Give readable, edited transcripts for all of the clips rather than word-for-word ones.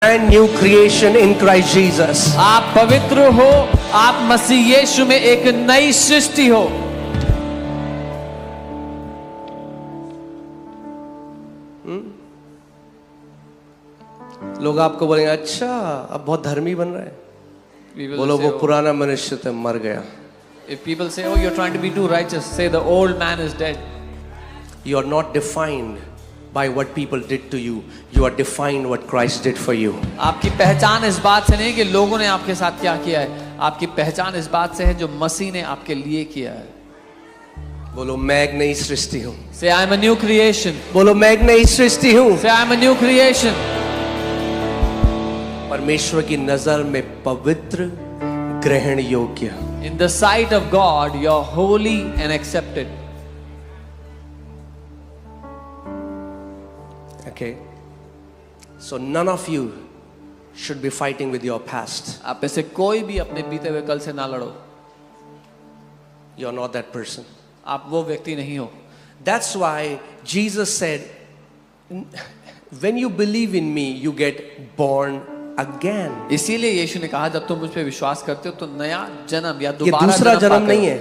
and new creation in Christ Jesus. आप पवित्र हो, आप मसीह यीशु में एक नई सृष्टि हो। लोग आपको बोलेंगे अच्छा अब बहुत धर्मी बन रहा है। बोलो वो पुराना मनुष्य तो मर गया। If people say, "Oh, you're trying to be too righteous," say the old man is dead. You are not defined by what people did to you. You are defined what Christ did for you. आपकी पहचान इस बात से नहीं कि लोगों ने आपके साथ क्या किया है, आपकी पहचान इस बात से है जो मसीह ने आपके लिए किया है। बोलो मैं एक नई सृष्टि हूँ। Say, "I'm a new creation." बोलो मैं एक नई सृष्टि हूँ। Say, "I'm a new creation." परमेश्वर की नजर में पवित्र, ग्रहण योग्य। In the sight of God, you're holy and accepted. Okay. So none of you should be fighting with your past. आप में से कोई भी अपने बीते हुए कल से ना लड़ो। You're not that person. आप वो व्यक्ति नहीं हो। That's why Jesus said, when you believe in me, you get born again. इसीलिए यीशु ने कहा जब तुम मुझ पे विश्वास करते हो तो नया जन्म या ये दोबारा दूसरा जन्म नहीं है।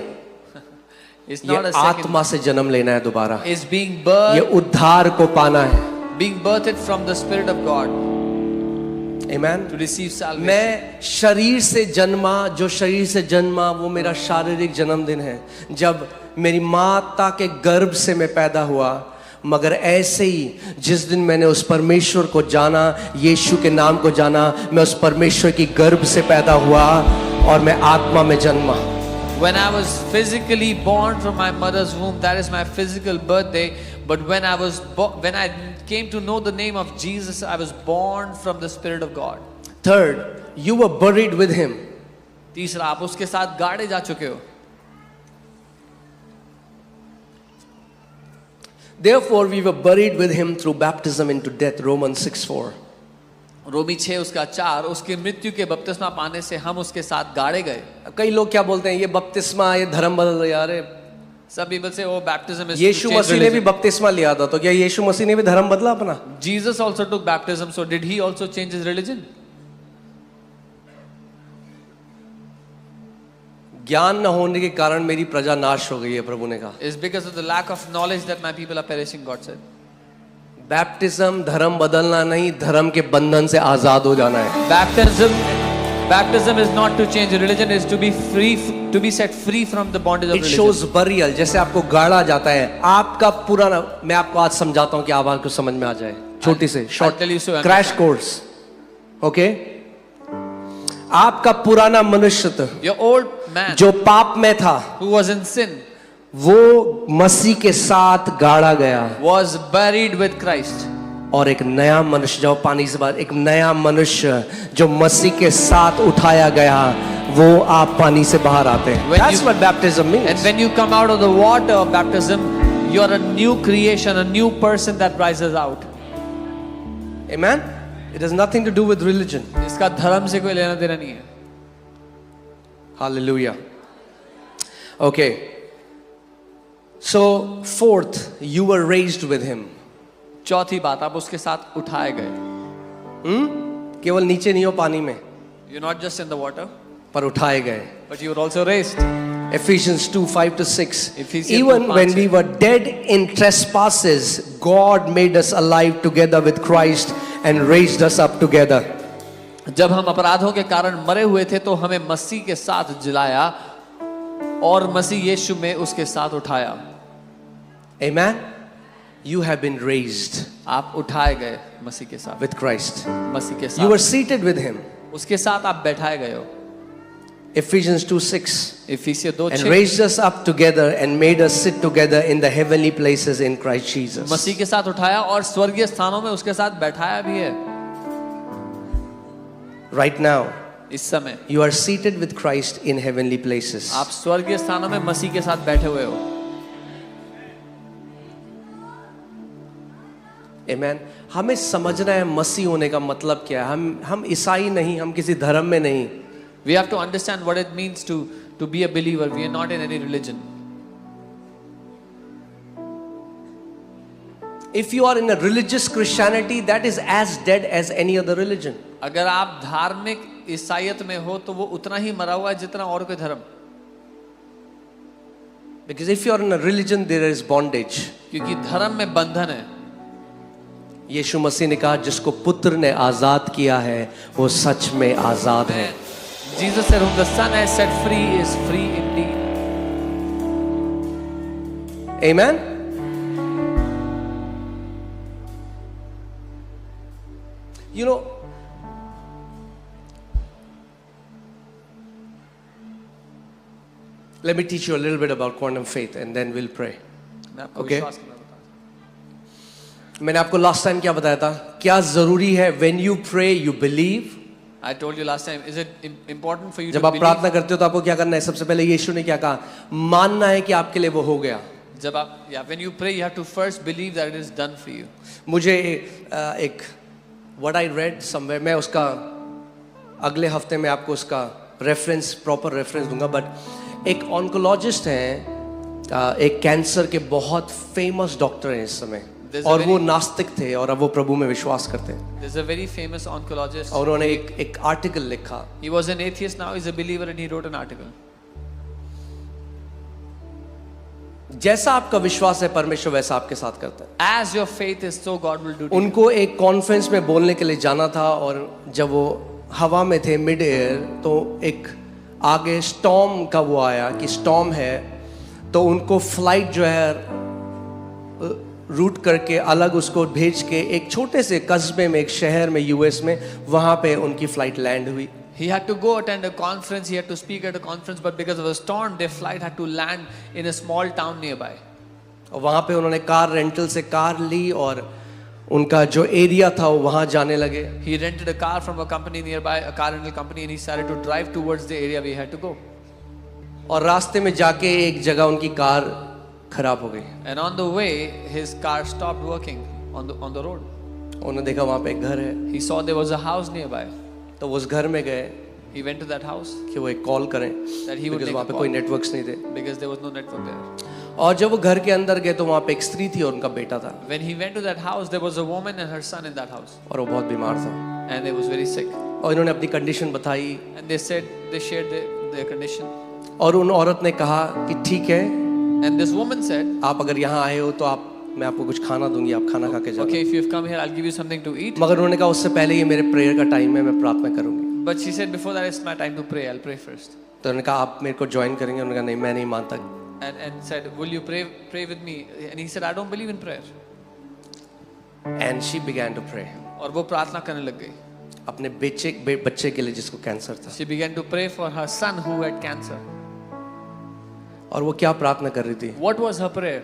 It's ये not a second. आत्मा से जन्म लेना है दोबारा। It's being birthed. ये उद्धार को पाना है। Being birthed from the Spirit of God. Amen. To receive salvation. मैं शरीर से जन्मा, जो शरीर से जन्मा वो मेरा शारीरिक जन्मदिन है, जब मेरी माता के गर्भ से मैं पैदा हुआ। मगर ऐसे ही जिस दिन मैंने उस परमेश्वर को जाना, यीशु के नाम को जाना, मैं उस परमेश्वर की गर्भ से पैदा हुआ और मैं आत्मा में जन्मा। When I was physically born from my mother's womb, that is my physical birthday. But when I came to know the name of Jesus, I was born from the Spirit of God. Third, you were buried with him. तीसरा, आप उसके साथ गाड़े जा चुके हो। Therefore, we were buried with him through baptism into death. Romans 6:4. रोमी 6 उसका 4, उसकी मृत्यु के बपतिस्मा पाने से हम उसके साथ गाड़े गए। कई लोग क्या बोलते हैं, ये बपतिस्मा, ये धर्म बदल गया। अरे Some people say, "Oh, baptism is." यीशु मसीह ने भी बपतिस्मा लिया था, तो क्या यीशु मसीह ने भी धर्म बदला अपना? Jesus also took baptism, so did he also change his religion? ज्ञान न होने के कारण मेरी प्रजा नाश हो गई है, प्रभु ने कहा। It's because of the lack of knowledge that my people are perishing, God said. Baptism धर्म बदलना नहीं, धर्म के बंधन से आजाद हो जाना है। Baptism is not to change religion, is to be free, to be set free from the bondage of It religion. shows burial. जैसे आपको गाड़ा जाता है, आपका पुराना, मैं आपको आज समझाता हूँ कि आप आपको समझ में आ जाए। छोटी से शॉर्ट क्रैश कोर्स, ओके? आपका पुराना मनुष्य, Your old man, जो पाप में था, who was in sin, वो मसीह के साथ गाड़ा गया, was buried with Christ. और एक नया मनुष्य, जो पानी से बाहर, एक नया मनुष्य जो मसीह के साथ उठाया गया, वो आप पानी से बाहर आते हैं। That's what baptism means. And when you come out of the water of baptism, you are a new creation, a new person that rises out. Amen. It has nothing to do with religion. इसका धर्म से कोई लेना देना नहीं है। Hallelujah. Okay. So fourth, you were raised with him. चौथी बात, आप उसके साथ उठाए गए। केवल नीचे नहीं हो पानी में, You're not just in the water, पर उठाए गए। but you were also raised. Ephesians 2:5-6. Ephesians Even 2:5 when we were dead in trespasses, God made us alive together with Christ and raised us up together. जब हम अपराधों के कारण मरे हुए थे तो हमें मसीह के साथ जिलाया और मसीह यीशु में उसके साथ उठाया। Amen. You have been raised आप उठाए गए मसीह के साथ, with Christ. मसीह के You were साथ, seated with him. उसके साथ आप बैठाए गए हो। Ephesians 2:6. इफिसियों And 2:6, raised us up together and made us sit together in the heavenly places in Christ Jesus. मसीह के साथ उठाया और स्वर्गीय स्थानों में उसके साथ बैठाया भी है। Right now, इस समय you are seated with Christ in heavenly places. आप स्वर्गीय स्थानों में मसीह के साथ बैठे हुए हो। Amen. हमें समझना है मसीह होने का मतलब क्या है। हम ईसाई नहीं, हम किसी धर्म में नहीं। We have to understand what it means to be a believer. We are not in any religion. If you are in a religious Christianity, that is as dead as any other religion. अगर आप धार्मिक ईसाईयत में हो तो वो उतना ही मरा हुआ है जितना और कोई धर्म. Because if you are in a religion, there is bondage. क्योंकि धर्म में बंधन है. यीशु मसीह ने कहा जिसको पुत्र ने आजाद किया है वो सच में आजाद है. Jesus said, whom the Son has set free is free indeed. Amen. You know, let me teach you a little bit about quantum faith and then we'll pray. मैं आपको Okay. विश्वास करना बताता हूं. मैंने आपको लास्ट टाइम क्या बताया था? क्या जरूरी है? When you pray, you believe. I told you last time, is it important for you जब to आप believe? प्रार्थना करते हो तो आपको क्या करना है? सबसे पहले यीशु ने क्या कहा? मानना है कि आपके लिए वो हो गया. जब आप, when you pray, you have to first believe that it is done for you. मुझे एक what I read somewhere, मैं उसका अगले हफ्ते में आपको उसका रेफरेंस, प्रॉपर रेफरेंस दूंगा. बट एक ऑन्कोलॉजिस्ट हैं, एक कैंसर के बहुत फेमस डॉक्टर हैं इस समय, और वो नास्तिक थे और अब वो प्रभु में विश्वास करते हैं. There's a very famous oncologist. और उन्होंने एक आर्टिकल लिखा. He was an atheist, now he's a believer, and he wrote an article. जैसा आपका विश्वास है परमेश्वर वैसा आपके साथ करता है. As your faith is, so God will do to you. उनको एक कॉन्फ्रेंस में बोलने के लिए जाना था और जब वो हवा में थे मिड एयर तो एक आगे स्टॉर्म का वो आया कि स्टॉर्म है, तो उनको फ्लाइट जो है रूट करके अलग उसको भेज के एक छोटे से कस्बे में, एक शहर में यूएस में, वहां पे उनकी फ्लाइट लैंड हुई. He had to go attend a conference, he had to speak at a conference, but because of a storm, their flight had to land in a small town nearby. और वहां पे उन्होंने car rental से car ली और उनका जो area था वो वहां जाने लगे. He rented a car from a company nearby, a car rental company, and he started to drive towards the area where he had to go. और रास्ते में जाके एक जगह उनकी कार खराब हो गई. And on the way, his car stopped working on the road. उन्होंने देखा वहां पे एक घर है, He saw there was a house nearby. तो वो उस घर में गए He went to that house कि वो एक कॉल करें, that he would because make वहाँ a पे call, कोई नेटवर्क्स नहीं थे. because there was no network there. और जब वो घर के अंदर गए तो वहाँ पे एक स्त्री थी और उनका बेटा था, When he went to that house, there was a woman and her son in that house, और वो बहुत बीमार था. and they was very sick. और इन्होंने अपनी कंडीशन बताई And they said they shared their condition. और उन औरत ने कहा कि ठीक है, And this woman said, आप अगर यहाँ आए हो तो आप, मैं आपको कुछ खाना दूंगी, आप खाना खा के जाओ. "Okay, if you've come here, I'll give you something to eat." मगर उन्होंने कहा उससे पहले ये मेरे प्रेयर का टाइम है, मैं प्रार्थना करूंगी. But she said, "Before that, it's my time to pray. I'll pray first." तो उन्होंने कहा आप मेरे को ज्वाइन करेंगे? उन्होंने कहा नहीं, मैं नहीं मानता. And said, "Will you pray with me?" And he said, "I don't believe in prayer." And she began to pray. और वो प्रार्थना करने लग गई. अपने बच्चे के लिए जिसको कैंसर था. She began to pray for her son who had cancer. और वो क्या प्रार्थना कर रही थी? What was her prayer?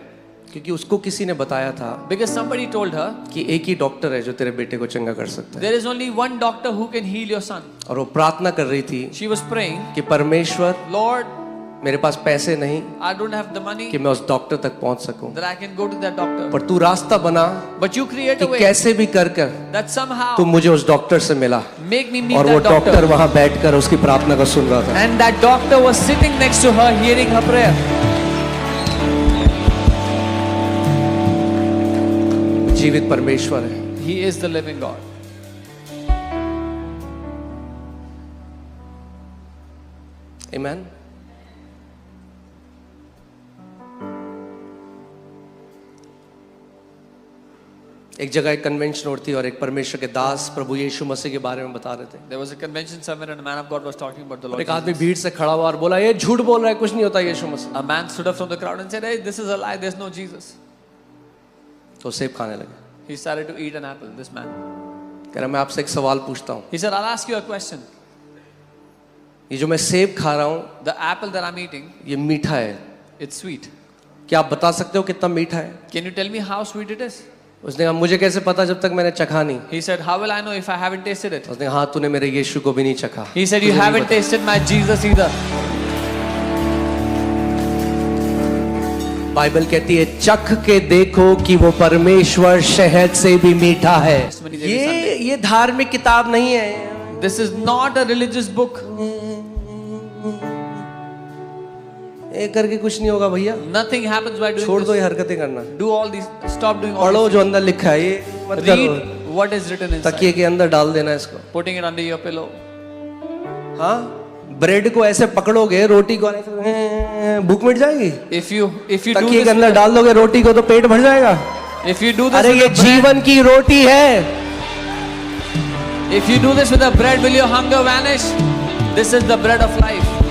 क्योंकि उसको किसी ने बताया था Because somebody told her, कि एक ही डॉक्टर है जो तेरे बेटे को चंगा कर सकता है. there is only one doctor who can heal your son. और वो प्रार्थना कर रही थी She was praying, कि परमेश्वर, "Lord, मेरे पास पैसे नहीं I don't have the money कि मैं उस डॉक्टर तक पहुंच सकूं, that I can go to that doctor. पर तू रास्ता बना But you create कि a way कैसे भी कर कर that somehow तू मुझे उस डॉक्टर से मिला. make me meet और वो that डॉक्टर doctor." वहां बैठकर उसकी प्रार्थना को सुन रहा था. And that doctor was sitting next to her, hearing her prayer. जीवित परमेश्वर है. He is the living God. Amen. एक जगह एक कन्वेंशन होती और एक परमेश्वर के दास प्रभु यीशु मसीह के बारे में बता रहे थे. There was a convention somewhere and a man of God was talking about the और Lord एक आदमी Jesus. भीड़ से खड़ा हुआ और बोला ये झूठ बोल रहा है, कुछ नहीं होता यीशु मसीह. A man stood up from the crowd and said, "Hey, this is a lie, there's no Jesus." तो सेब खाने लगे. He started to eat an apple, this man. कह रहा मैं आपसे एक सवाल पूछता हूँ, He said, "I'll ask you a question. ये जो मैं सेब खा रहा हूँ The apple that I'm eating, ये मीठा है, it's sweet. क्या आप बता सकते हो कितना मीठा है? Can you tell me how sweet it is?" उसने कहा मुझे कैसे पता जब तक मैंने चखा नहीं. He said, "How will I know if I haven't tasted it?" उसने कहा हाँ तूने मेरे यीशु को भी नहीं चखा. He said, "You तुझे नहीं haven't पता." tasted my Jesus either." Bible कहती है चख के देखो कि वो परमेश्वर शहद से भी मीठा है. ये धार्मिक किताब नहीं है. This is not a religious book. ये करके कुछ नहीं होगा भैया, Nothing happens by doing छोड़ दो this. ये हरकतें करना, Do all these. Stop doing all पढ़ो these. जो अंदर लिखा है, ये मत करो, Read what is written inside. तकिए के अंदर डाल देना इसको। Putting it under your pillow. हाँ, ब्रेड को ऐसे पकड़ोगे, रोटी को ऐसे भूख मिट जाएगी। If you do तकिए this, के अंदर डाल दोगे रोटी को तो पेट भर जाएगा। if you do this अरे with ये the bread, जीवन की रोटी है। if you do this with the bread, will your hunger vanish? This is the bread of life.